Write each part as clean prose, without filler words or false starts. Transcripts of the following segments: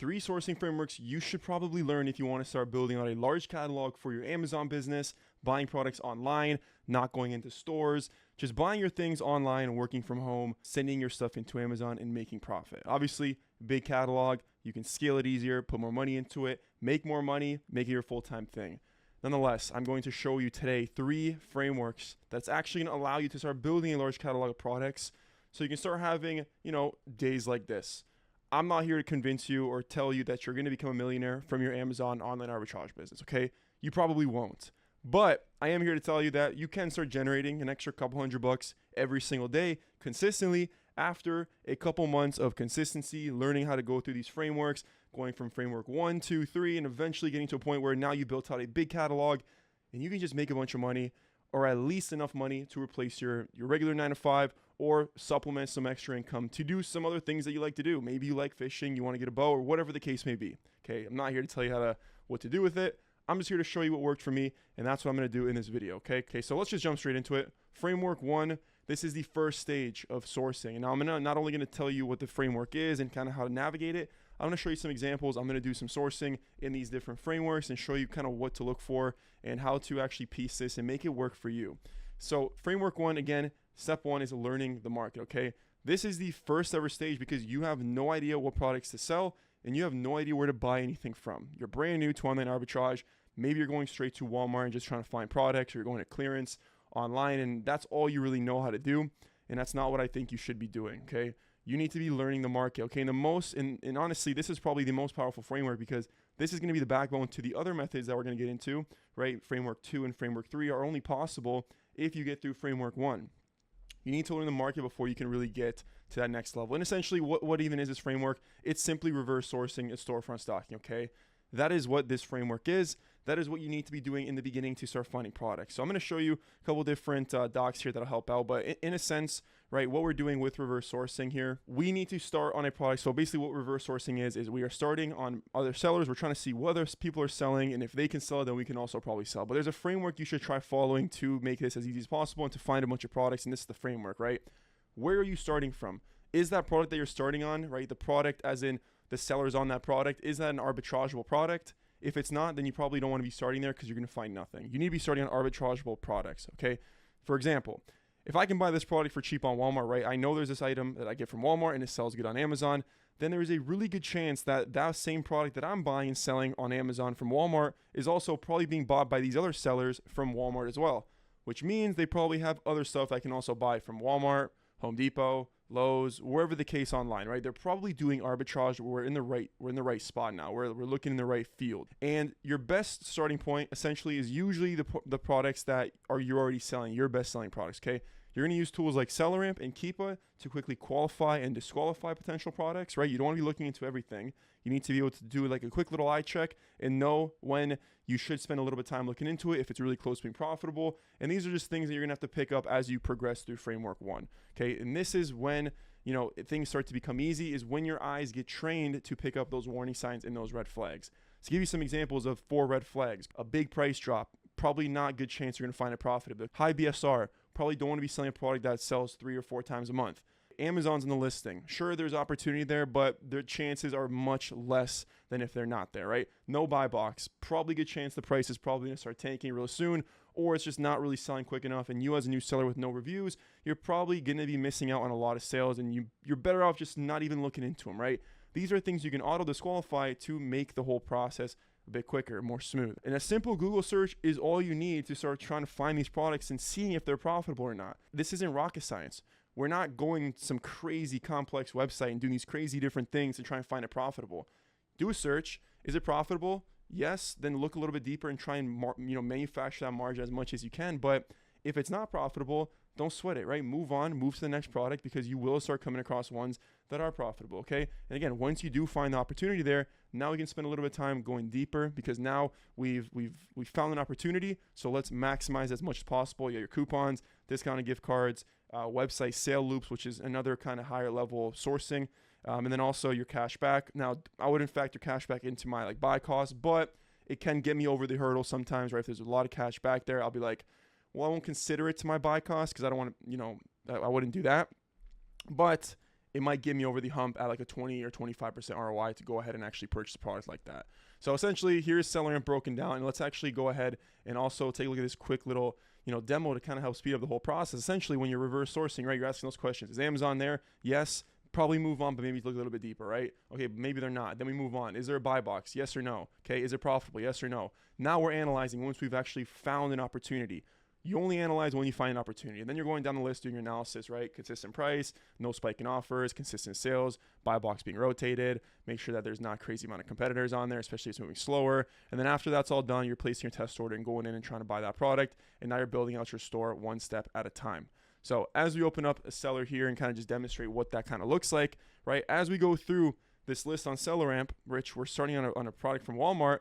3 sourcing frameworks you should probably learn if you want to start building out a large catalog for your Amazon business, buying products online, not going into stores, just buying your things online and working from home, sending your stuff into Amazon and making profit. Obviously, big catalog, you can scale it easier, put more money into it, make more money, make it your full-time thing. Nonetheless, I'm going to show you today 3 frameworks that's actually going to allow you to start building a large catalog of products so you can start having, days like this. I'm not here to convince you or tell you that you're going to become a millionaire from your Amazon online arbitrage business, okay? You probably won't. But I am here to tell you that you can start generating an extra couple $100 every single day consistently after a couple months of consistency, learning how to go through these frameworks, going from framework 1, 2, 3, and eventually getting to a point where now you built out a big catalog and you can just make a bunch of money, or at least enough money to replace your regular 9 to 5 or supplement some extra income to do some other things that you like to do. Maybe you like fishing, you want to get a bow, or whatever the case may be. Okay, I'm not here to tell you what to do with it. I'm just here to show you what worked for me, and that's what I'm going to do in this video, okay? So let's just jump straight into it. Framework 1, this is the first stage of sourcing. And now I'm not only going to tell you what the framework is and kind of how to navigate it, I'm going to show you some examples. I'm going to do some sourcing in these different frameworks and show you kind of what to look for and how to actually piece this and make it work for you. So framework 1, again, step 1 is learning the market, okay? This is the first ever stage because you have no idea what products to sell and you have no idea where to buy anything from. You're brand new to online arbitrage. Maybe you're going straight to Walmart and just trying to find products, or you're going to clearance online, and that's all you really know how to do. And that's not what I think you should be doing, okay? You need to be learning the market, okay? And honestly, this is probably the most powerful framework because this is going to be the backbone to the other methods that we're going to get into, right? Framework 2 and framework 3 are only possible if you get through framework 1. You need to learn the market before you can really get to that next level. And essentially, what even is this framework? It's simply reverse sourcing and storefront stocking, okay? That is what this framework is. That is what you need to be doing in the beginning to start finding products. So I'm going to show you a couple different docs here that'll help out. But in a sense, right, what we're doing with reverse sourcing here, we need to start on a product. So basically what reverse sourcing is we are starting on other sellers. We're trying to see what other people are selling. And if they can sell it, then we can also probably sell. But there's a framework you should try following to make this as easy as possible and to find a bunch of products. And this is the framework, right? Where are you starting from? Is that product that you're starting on, right? The product as in the sellers on that product, is that an arbitrageable product? If it's not, then you probably don't want to be starting there because you're going to find nothing. You need to be starting on arbitrageable products, okay? For example, if I can buy this product for cheap on Walmart, right? I know there's this item that I get from Walmart and it sells good on Amazon. Then there is a really good chance that that same product that I'm buying and selling on Amazon from Walmart is also probably being bought by these other sellers from Walmart as well, which means they probably have other stuff I can also buy from Walmart, Home Depot, Lowe's, wherever the case online, right? They're probably doing arbitrage. We're in the right spot now. We're looking in the right field. And your best starting point essentially is usually the products that you're already selling, your best selling products, okay? You're going to use tools like SellerAmp and Keepa to quickly qualify and disqualify potential products, right? You don't want to be looking into everything. You need to be able to do like a quick little eye check and know when you should spend a little bit of time looking into it, if it's really close to being profitable. And these are just things that you're going to have to pick up as you progress through framework 1, okay? And this is when, things start to become easy, is when your eyes get trained to pick up those warning signs and those red flags. To give you some examples of 4 red flags: a big price drop, probably not a good chance you're going to find it profitable. High BSR, probably don't want to be selling a product that sells 3 or 4 times a month. Amazon's in the listing. Sure, there's opportunity there, but the chances are much less than if they're not there, right? No buy box. Probably good chance the price is probably going to start tanking real soon, or it's just not really selling quick enough. And you as a new seller with no reviews, you're probably going to be missing out on a lot of sales, and you're better off just not even looking into them, right? These are things you can auto disqualify to make the whole process a bit quicker, more smooth. And a simple Google search is all you need to start trying to find these products and seeing if they're profitable or not. This isn't rocket science. We're not going some crazy complex website and doing these crazy different things to try and find it profitable. Do a search. Is it profitable? Yes. Then look a little bit deeper and try and manufacture that margin as much as you can. But if it's not profitable, don't sweat it, right? Move on, move to the next product, because you will start coming across ones that are profitable, okay? And again, once you do find the opportunity there, now we can spend a little bit of time going deeper, because now we've found an opportunity. So let's maximize as much as possible. You got your coupons, discounted gift cards, website sale loops, which is another kind of higher level sourcing. And then also your cash back. Now, I wouldn't factor cash back into my buy cost, but it can get me over the hurdle sometimes, right? If there's a lot of cash back there, I'll be like, well, I won't consider it to my buy cost because I don't want to, I wouldn't do that. But it might get me over the hump at like a 20 or 25% ROI to go ahead and actually purchase a product like that. So essentially, here's SellerAmp broken down, and let's actually go ahead and also take a look at this quick little demo to kind of help speed up the whole process. Essentially, when you're reverse sourcing, right, you're asking those questions. Is Amazon there? Yes. Probably move on, but maybe look a little bit deeper, right? Okay, maybe they're not. Then we move on. Is there a buy box? Yes or no? Okay, is it profitable? Yes or no? Now we're analyzing once we've actually found an opportunity. You only analyze when you find an opportunity. And then you're going down the list doing your analysis, right? Consistent price, no spike in offers, consistent sales, buy box being rotated, make sure that there's not a crazy amount of competitors on there, especially if it's moving slower. And then after that's all done, you're placing your test order and going in and trying to buy that product. And now you're building out your store one step at a time. So as we open up a seller here and kind of just demonstrate what that kind of looks like, right? As we go through this list on SellerAmp, Rich, we're starting on a product from Walmart.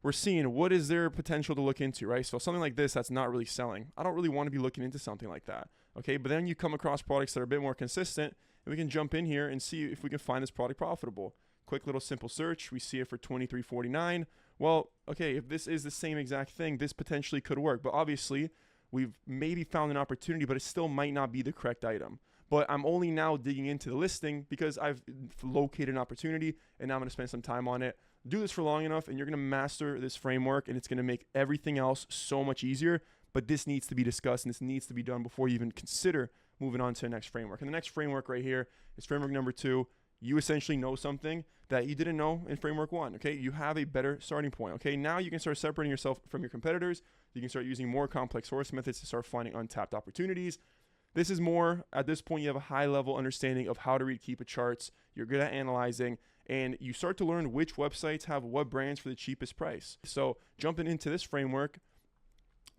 We're seeing what is there potential to look into, right? So something like this that's not really selling. I don't really want to be looking into something like that, okay? But then you come across products that are a bit more consistent, and we can jump in here and see if we can find this product profitable. Quick little simple search. We see it for $23.49. Well, okay, if this is the same exact thing, this potentially could work. But obviously, we've maybe found an opportunity, but it still might not be the correct item. But I'm only now digging into the listing because I've located an opportunity, and now I'm going to spend some time on it. Do this for long enough, and you're going to master this framework, and it's going to make everything else so much easier. But this needs to be discussed, and this needs to be done before you even consider moving on to the next framework. And the next framework right here is framework number 2. You essentially know something that you didn't know in framework 1, okay? You have a better starting point, okay? Now you can start separating yourself from your competitors. You can start using more complex source methods to start finding untapped opportunities. This is more, at this point, you have a high-level understanding of how to read Keepa charts. You're good at analyzing, and you start to learn which websites have what brands for the cheapest price. So jumping into this framework,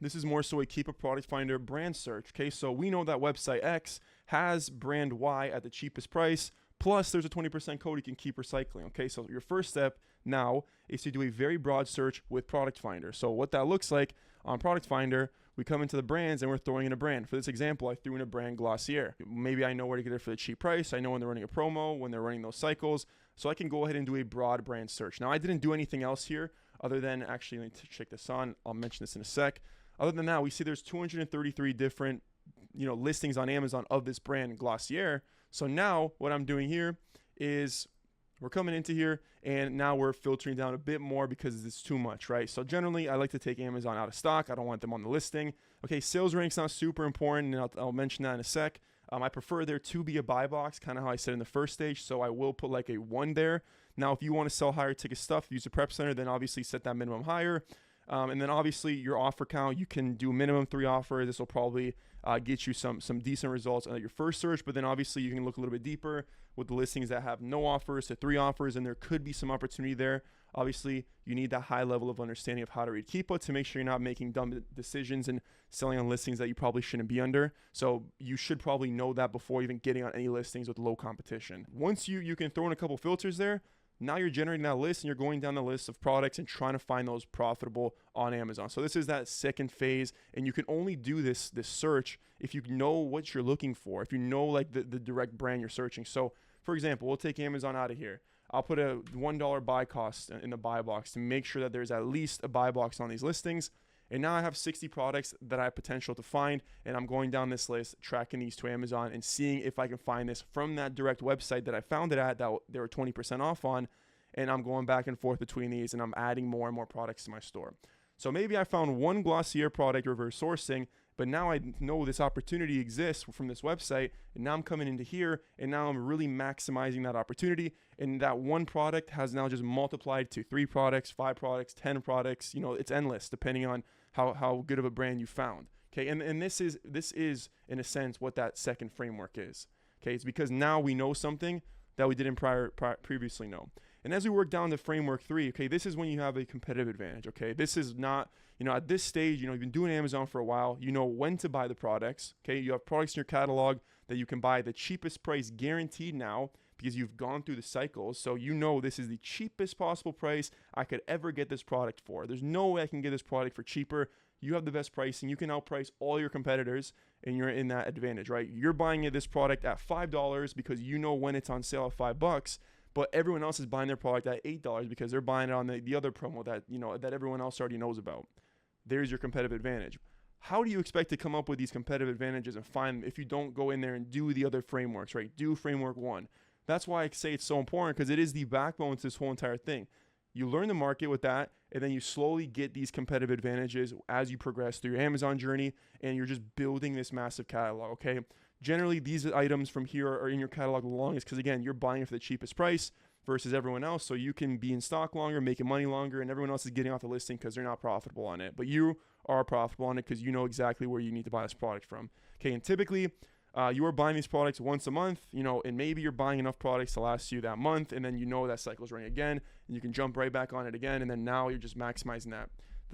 this is more so a Keepa product finder brand search, okay? So we know that website X has brand Y at the cheapest price, plus there's a 20% code you can keep recycling, okay? So your first step now is to do a very broad search with Product Finder. So what that looks like on Product Finder, we come into the brands and we're throwing in a brand. For this example, I threw in a brand Glossier. Maybe I know where to get it for the cheap price. I know when they're running a promo, when they're running those cycles. So I can go ahead and do a broad brand search. Now I didn't do anything else here other than actually, let me check this on. I'll mention this in a sec. Other than that, we see there's 233 different listings on Amazon of this brand Glossier. So now what I'm doing here is we're coming into here and now we're filtering down a bit more because it's too much, right? So generally I like to take Amazon out of stock. I don't want them on the listing. Okay, sales rank's not super important, and I'll mention that in a sec. I prefer there to be a buy box, kind of how I said in the first stage. So I will put like a 1 there. Now, if you want to sell higher ticket stuff, use a prep center, then obviously set that minimum higher. And then obviously your offer count, you can do minimum 3 offers. This will probably get you some decent results on your first search, but then obviously you can look a little bit deeper with the listings that have no offers to 3 offers, and there could be some opportunity there. Obviously, you need that high level of understanding of how to read Keepa to make sure you're not making dumb decisions and selling on listings that you probably shouldn't be under. So you should probably know that before even getting on any listings with low competition. Once you can throw in a couple filters there, now you're generating that list and you're going down the list of products and trying to find those profitable on Amazon. So this is that second phase, and you can only do this search if you know what you're looking for, if you know like the direct brand you're searching. So for example, we'll take Amazon out of here. I'll put a $1 buy cost in the buy box to make sure that there's at least a buy box on these listings. And now I have 60 products that I have potential to find, and I'm going down this list, tracking these to Amazon and seeing if I can find this from that direct website that I found it at that they were 20% off on, and I'm going back and forth between these, and I'm adding more and more products to my store. So maybe I found one Glossier product reverse sourcing, but now I know this opportunity exists from this website, and now I'm coming into here, and now I'm really maximizing that opportunity, and that one product has now just multiplied to 3 products, 5 products, 10 products. It's endless depending on how good of a brand you found. Okay, and this is in a sense what that second framework is. Okay, it's because now we know something that we didn't previously know. And as we work down to framework 3, okay, this is when you have a competitive advantage. Okay, this is not, at this stage, you've been doing Amazon for a while. You know when to buy the products. Okay, you have products in your catalog that you can buy the cheapest price guaranteed now because you've gone through the cycles. So this is the cheapest possible price I could ever get this product for. There's no way I can get this product for cheaper. You have the best pricing. You can outprice all your competitors, and you're in that advantage, right? You're buying this product at $5 because you know when it's on sale at $5, but everyone else is buying their product at $8 because they're buying it on the other promo that everyone else already knows about. There's your competitive advantage. how do you expect to come up with these competitive advantages and find them if you don't go in there and do the other frameworks, right? Do framework 1. That's why I say it's so important, because it is the backbone to this whole entire thing. You learn the market with that, and then you slowly get these competitive advantages as you progress through your Amazon journey, and you're just building this massive catalog, okay? Generally, these items from here are in your catalog the longest because, again, you're buying it for the cheapest price versus everyone else, so you can be in stock longer, making money longer, and everyone else is getting off the listing because they're not profitable on it. But you are profitable on it because you know exactly where you need to buy this product from. Okay, and typically, you are buying these products once a month, and maybe you're buying enough products to last you that month, and then that cycle's running again, and you can jump right back on it again, and then now you're just maximizing that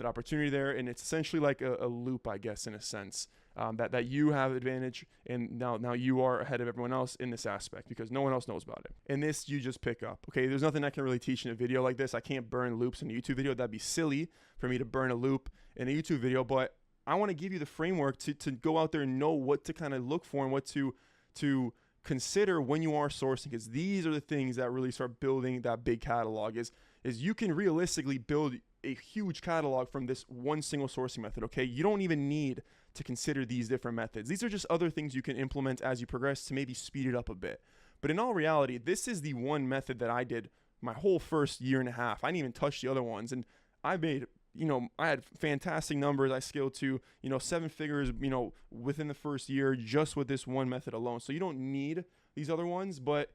opportunity there, and it's essentially like a loop, I guess, in a sense, that you have advantage, and now you are ahead of everyone else in this aspect because no one else knows about it. And this you just pick up. Okay, there's nothing I can really teach in a video like this. I can't burn loops in a YouTube video. That'd be silly for me to burn a loop in a YouTube video, but I want to give you the framework to go out there and know what to kind of look for and what to consider when you are sourcing, because these are the things that really start building that big catalog. Is you can realistically build a huge catalog from this one single sourcing method. Okay, you don't even need to consider these different methods. These are just other things you can implement as you progress to maybe speed it up a bit. But in all reality, this is the one method that I did my whole first year and a half. I didn't even touch the other ones, and I made, I had fantastic numbers. I scaled to, 7 figures, within the first year just with this one method alone. So you don't need these other ones, but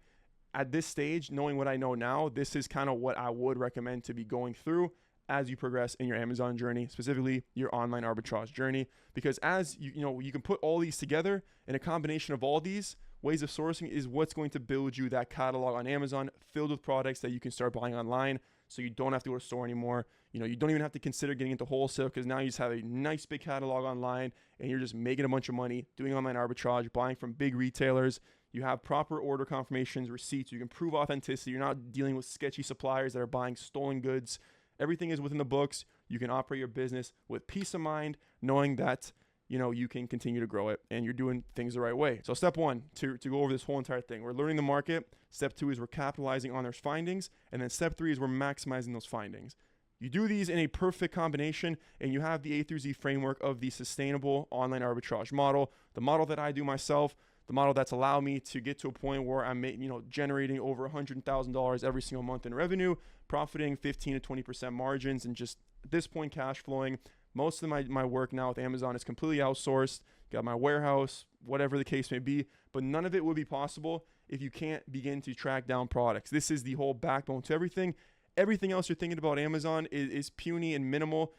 at this stage, knowing what I know now, this is kind of what I would recommend to be going through as you progress in your Amazon journey, specifically your online arbitrage journey, because as you can put all these together, and a combination of all these ways of sourcing is what's going to build you that catalog on Amazon filled with products that you can start buying online, so you don't have to go to store anymore. You don't even have to consider getting into wholesale, because now you just have a nice big catalog online and you're just making a bunch of money doing online arbitrage, buying from big retailers. You have proper order confirmations, receipts. You can prove authenticity. You're not dealing with sketchy suppliers that are buying stolen goods. Everything is within the books. You can operate your business with peace of mind, knowing that you can continue to grow it and you're doing things the right way. So step 1, to go over this whole entire thing, we're learning the market. Step 2 is we're capitalizing on those findings. And then step 3 is we're maximizing those findings. You do these in a perfect combination, and you have the A through Z framework of the sustainable online arbitrage model, the model that I do myself, the model that's allowed me to get to a point where I'm generating over $100,000 every single month in revenue, profiting 15 to 20% margins, and just at this point cash flowing. Most of my work now with Amazon is completely outsourced. Got my warehouse, whatever the case may be, but none of it would be possible if you can't begin to track down products. This is the whole backbone to everything. Everything else you're thinking about Amazon is puny and minimal.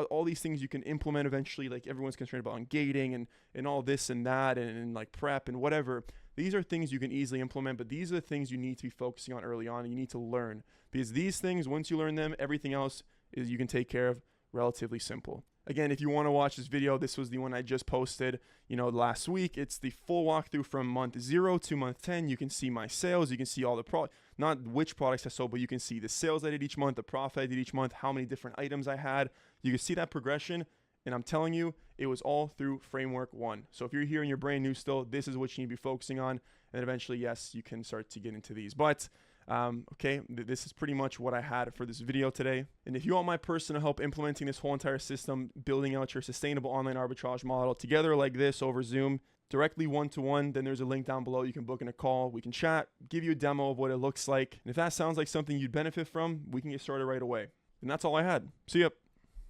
All these things you can implement eventually, like everyone's concerned about on gating and all this and that and like prep and whatever. These are things you can easily implement, but these are the things you need to be focusing on early on, and you need to learn, because these things, once you learn them, everything else is you can take care of relatively simple. Again, if you want to watch this video, this was the one I just posted, last week. It's the full walkthrough from month 0 to month 10. You can see my sales. You can see all the not which products I sold, but you can see the sales I did each month, the profit I did each month, how many different items I had. You can see that progression. And I'm telling you, it was all through framework 1. So if you're here and you're brand new still, this is what you need to be focusing on. And eventually, yes, you can start to get into these. But okay, this is pretty much what I had for this video today. And if you want my personal help implementing this whole entire system, building out your sustainable online arbitrage model together like this over Zoom, directly one-to-one, then there's a link down below. You can book in a call. We can chat, give you a demo of what it looks like. And if that sounds like something you'd benefit from, we can get started right away. And that's all I had. See ya.